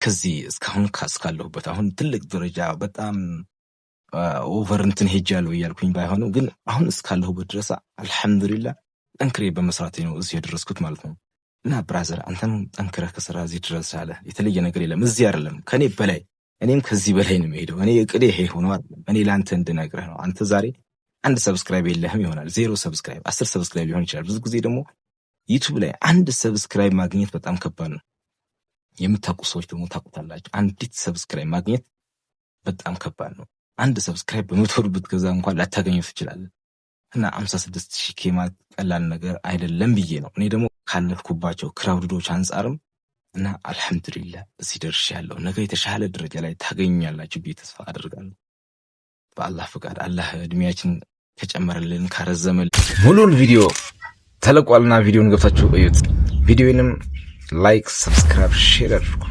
ከዚህ እስካሁን ካስካለሁበት አሁን ትልቅ ደረጃ በጣም ኦቨር እንትን ሄጃለሁ እያልኩኝ ባይሆንም ግን አሁን እስካለሁበት ድረስ አልሐምዱሊላህ ጠንክሬ በመስራቴ ነው እዚህ የደረስኩት ማለት ነው። እና ብራዘር አንተም ጠንክረህ ከስራ እዚህ ድረስ አለ የተለየ ነገር የለም። እዚህ አይደለም ከኔ በላይ እኔም ከዚህ በላይ ነው የምሄደው። እኔ እቅዴ ይሄ ሆኖ አይደለም እኔ ለአንተ እንድነግርህ ነው። አንተ ዛሬ 1 ሰብስክራይብ የለህም ይሆናል 0 ሰብስክራይብ 10 ሰብስክራይብ ሊሆን ይችላል። ብዙ ጊዜ ደግሞ ዩቲዩብ ላይ 1 ሰብስክራይብ ማግኘት በጣም ከባድ ነው። የምታውቁ ሰዎች ደግሞ ታውቁታላችሁ። አንዲት ሰብስክራይብ ማግኘት በጣም ከባድ ነው። 1 ሰብስክራይብ በ100 ብር ብትገዛ እንኳን ላታገኘው ትችላለህ። እና 56000 ኬ ማለት ቀላል ነገር አይደለም ብዬ ነው እኔ ደግሞ ካለፍኩባቸው ክራውዶች አንጻርም እና አልሐምዱሊላህ እዚህ ደርሻለሁ። ነገ የተሻለ ደረጃ ላይ ታገኙኛላችሁ ብዬ ተስፋ አደርጋለሁ። በአላህ ፍቃድ አላህ እድሜያችን ከጨመረልን ካረዘመልን ሙሉን ቪዲዮ ተለቋልና ቪዲዮን ገብታችሁ እዩት። ቪዲዮንም ላይክ፣ ሰብስክራይብ፣ ሼር አድርጉ።